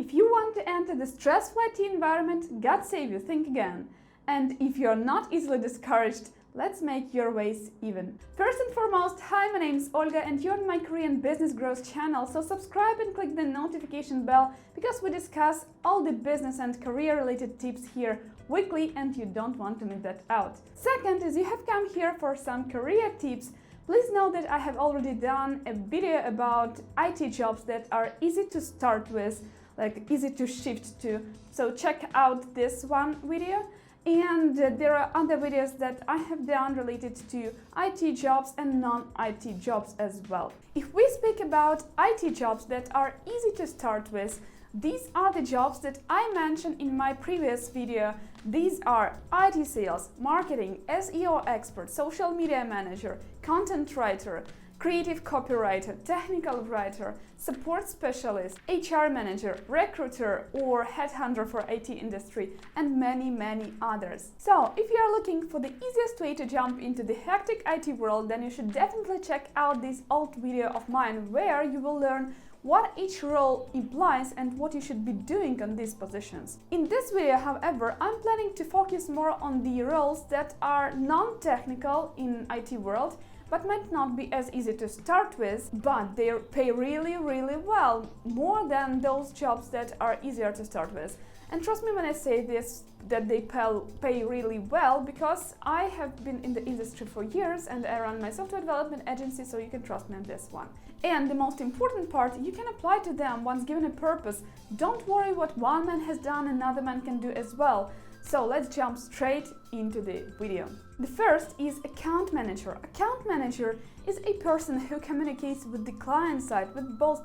If you want to enter the stressful IT environment, God save you, think again. And if you're not easily discouraged, let's make your ways even. First and foremost, hi, my name is Olga and you're on my Korean business growth channel, so subscribe and click the notification bell because we discuss all the business and career related tips here weekly and you don't want to miss that out. Second is you have come here for some career tips. Please know that I have already done a video about IT jobs that are easy to start with, like easy to shift to. So check out this one video. And there are other videos that I have done related to IT jobs and non-IT jobs as well. If we speak about IT jobs that are easy to start with, these are the jobs that I mentioned in my previous video. These are IT sales, marketing, SEO expert, social media manager, content writer, creative copywriter, technical writer, support specialist, HR manager, recruiter or headhunter for IT industry, and many others. So if you are looking for the easiest way to jump into the hectic IT world, then you should definitely check out this old video of mine where you will learn what each role implies and what you should be doing on these positions. In this video, however, I'm planning to focus more on the roles that are non-technical in IT world, but might not be as easy to start with, but they pay really well, more than those jobs that are easier to start with. And trust me when I say this, that they pay really well, because I have been in the industry for years and I run my software development agency, so you can trust me on this one. And the most important part, you can apply to them once given a purpose. Don't worry what one man has done, another man can do as well. So let's jump straight into the video. The first is account manager. Account manager is a person who communicates with the client side, with both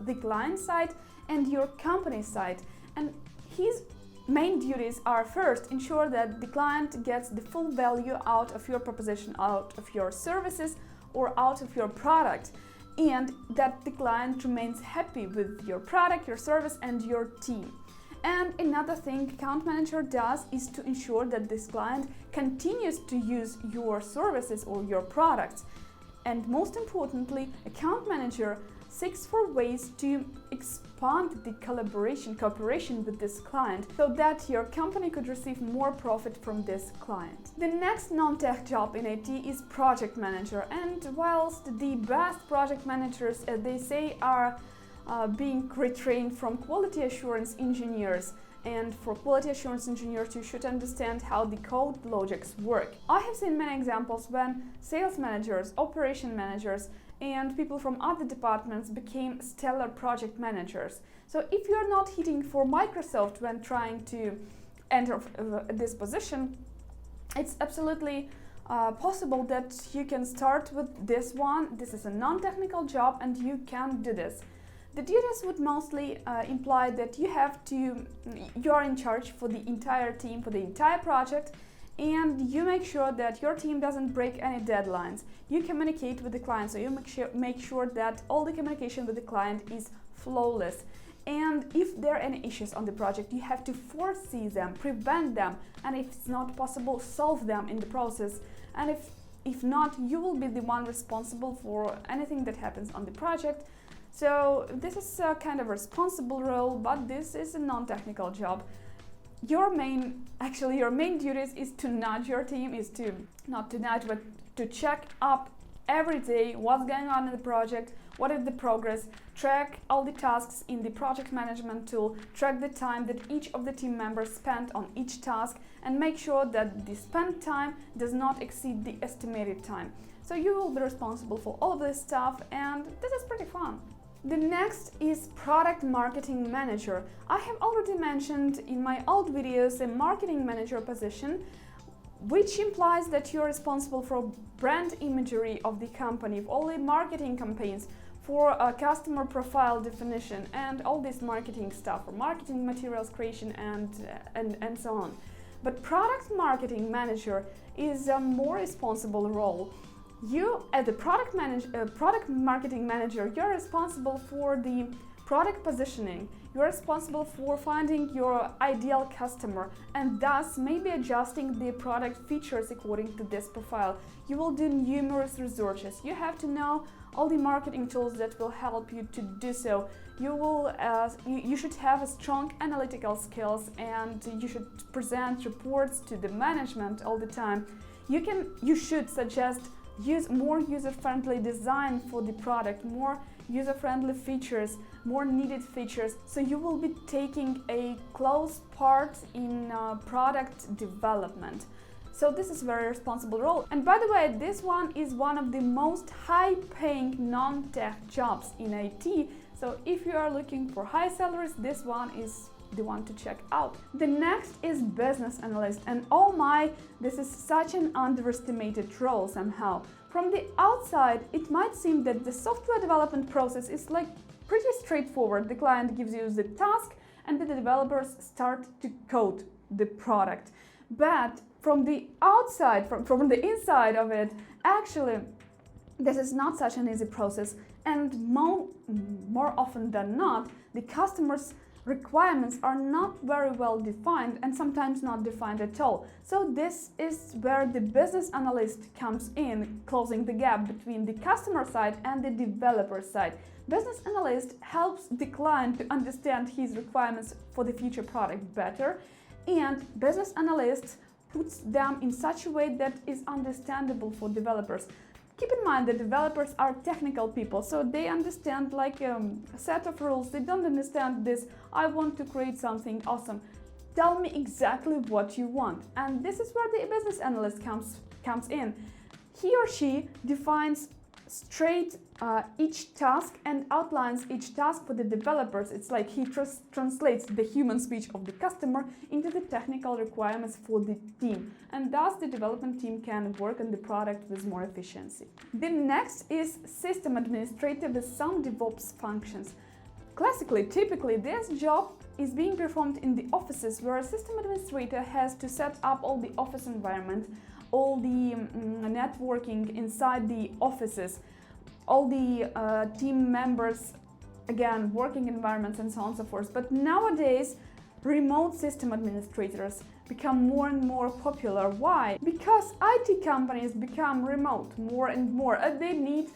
the client side and your company side. And his main duties are first, ensure that the client gets the full value out of your proposition, out of your services or out of your product, and that the client remains happy with your product, your service and your team. And another thing account manager does is to ensure that this client continues to use your services or your products. And most importantly, account manager seeks for ways to expand the cooperation with this client so that your company could receive more profit from this client. The next non-tech job in IT is project manager. And whilst the best project managers, as they say, are being retrained from quality assurance engineers, and for quality assurance engineers you should understand how the code logics work. I have seen many examples when sales managers, operation managers and people from other departments became stellar project managers. So if you're not hitting for Microsoft when trying to enter this position, it's absolutely possible that you can start with this one. This is a non-technical job and you can do this. The duties would mostly imply that you're in charge for the entire team, for the entire project, and you make sure that your team doesn't break any deadlines. You communicate with the client, so you make sure that all the communication with the client is flawless. And if there are any issues on the project, you have to foresee them, prevent them, and if it's not possible, solve them in the process. And if not, you will be the one responsible for anything that happens on the project. So this is a kind of responsible role, but this is a non-technical job. Your main duties is to nudge your team, not to nudge, but to check up every day what's going on in the project, what is the progress, track all the tasks in the project management tool, track the time that each of the team members spent on each task, and make sure that the spent time does not exceed the estimated time. So you will be responsible for all of this stuff, and this is pretty fun. The next is product marketing manager. I have already mentioned in my old videos a marketing manager position, which implies that you're responsible for brand imagery of the company, for all the marketing campaigns, for a customer profile definition and all this marketing stuff, for marketing materials creation and so on. But product marketing manager is a more responsible role. You, as the product marketing manager, you're responsible for the Product positioning. You're responsible for finding your ideal customer and thus maybe adjusting the product features according to this profile. You will do numerous researches. You have to know all the marketing tools that will help you to do so. You should have a strong analytical skills and you should present reports to the management all the time. You should suggest use more user-friendly design for the product, more user-friendly features, more needed features. So you will be taking a close part in product development. So this is a very responsible role. And by the way, this one is one of the most high-paying non-tech jobs in IT. So if you are looking for high salaries, this one is the one to check out. The next is business analyst, and oh my, this is such an underestimated role somehow. From the outside, it might seem that the software development process is like pretty straightforward. The client gives you the task and the developers start to code the product. But from the outside, from the inside of it, actually, this is not such an easy process, and more often than not, the customer's requirements are not very well defined and sometimes not defined at all. So this is where the business analyst comes in, closing the gap between the customer side and the developer side. Business analyst helps the client to understand his requirements for the future product better, and business analyst puts them in such a way that is understandable for developers. Keep in mind that developers are technical people, so they understand like a set of rules. They don't understand this, I want to create something awesome. Tell me exactly what you want. And this is where the business analyst comes in. He or she defines straight each task and outlines each task for the developers. It's like he translates the human speech of the customer into the technical requirements for the team, and thus the development team can work on the product with more efficiency. The next is system administrator with some DevOps functions. Typically, this job is being performed in the offices, where a system administrator has to set up all the office environment, all the networking inside the offices, all the team members, again, working environments and so on and so forth. But nowadays, remote system administrators become more and more popular. Why? Because IT companies become remote more and more. They need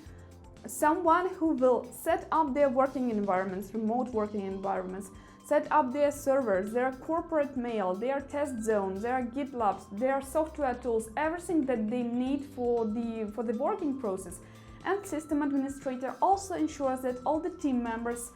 someone who will set up their working environments, remote working environments, set up their servers, their corporate mail, their test zones, their GitLabs, their software tools, everything that they need for the working process. And system administrator also ensures that all the team members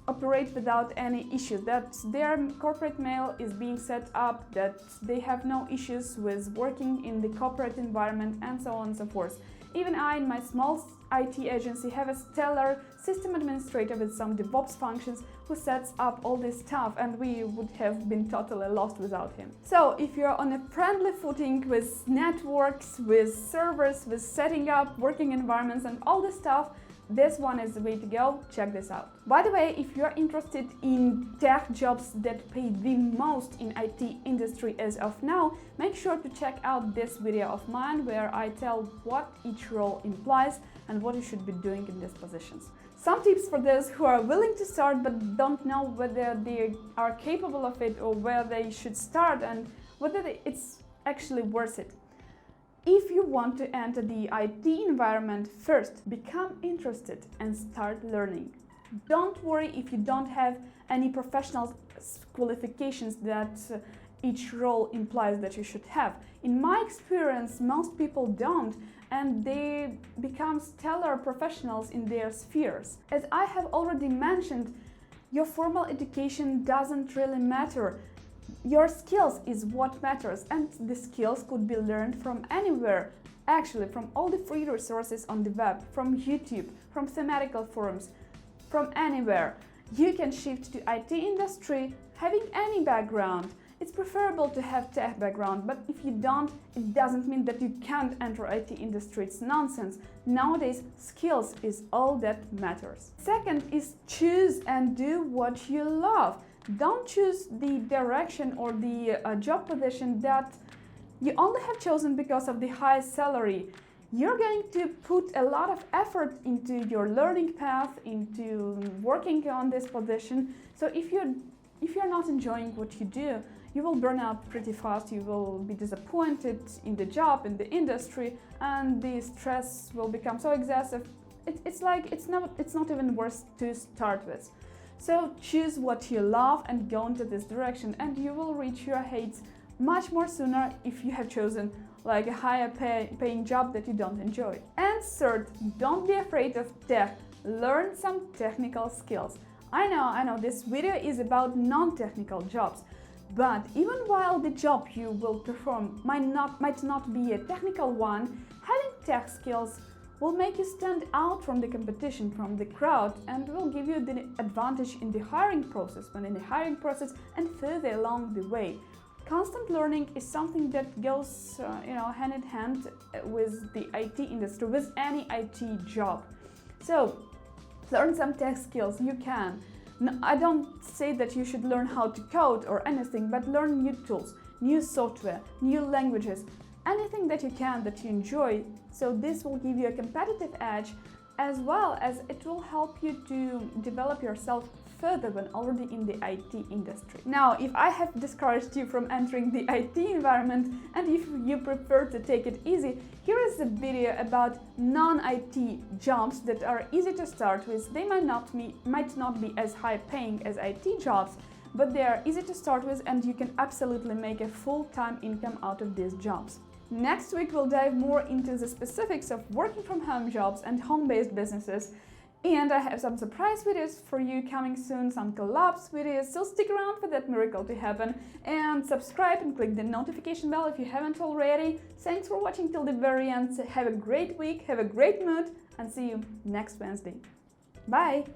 operate without any issues, that their corporate mail is being set up, that they have no issues with working in the corporate environment, and so on and so forth. Even I, in my small IT agency, have a stellar system administrator with some DevOps functions who sets up all this stuff, and we would have been totally lost without him. So if you're on a friendly footing with networks, with servers, with setting up working environments and all this stuff, this one is the way to go. Check this out. By the way, if you're interested in tech jobs that pay the most in IT industry as of now, make sure to check out this video of mine where I tell what each role implies and what you should be doing in these positions. Some tips for those who are willing to start but don't know whether they are capable of it or where they should start and whether it's actually worth it. If you want to enter the IT environment, first become interested and start learning. Don't worry if you don't have any professional qualifications that each role implies that you should have. In my experience, most people don't, and they become stellar professionals in their spheres. As I have already mentioned, your formal education doesn't really matter. Your skills is what matters, and the skills could be learned from anywhere, actually from all the free resources on the web, from YouTube, from thematical forums, from anywhere. You can shift to IT industry having any background. It's preferable to have tech background, but if you don't, it doesn't mean that you can't enter IT industry. It's nonsense. Nowadays, skills is all that matters. Second is choose and do what you love. Don't choose the direction or the job position that you only have chosen because of the high salary. you're going to put a lot of effort into your learning path, into working on this position. So if you're not enjoying what you do, you will burn out pretty fast, you will be disappointed in the job, in the industry, and the stress will become so excessive. It's not even worth to start with. So choose what you love and go into this direction, and you will reach your heights much more sooner if you have chosen like a higher paying job that you don't enjoy. And third, don't be afraid of tech. Learn some technical skills. I know this video is about non-technical jobs, but even while the job you will perform might not be a technical one, having tech skills will make you stand out from the competition, from the crowd, and will give you the advantage in the hiring process, and further along the way. Constant learning is something that goes hand in hand with the IT industry, with any IT job. So learn some tech skills, you can. No, I don't say that you should learn how to code or anything, but learn new tools, new software, new languages, anything that you can, that you enjoy. So this will give you a competitive edge, as well as it will help you to develop yourself further when already in the IT industry. Now, if I have discouraged you from entering the IT environment, and if you prefer to take it easy, here is a video about non-IT jobs that are easy to start with. They might not be as high paying as IT jobs, but they are easy to start with, and you can absolutely make a full-time income out of these jobs. Next week, we'll dive more into the specifics of working from home jobs and home-based businesses. And I have some surprise videos for you coming soon, some collabs videos, so stick around for that miracle to happen. And subscribe and click the notification bell if you haven't already. Thanks for watching till the very end. Have a great week, have a great mood, and see you next Wednesday. Bye!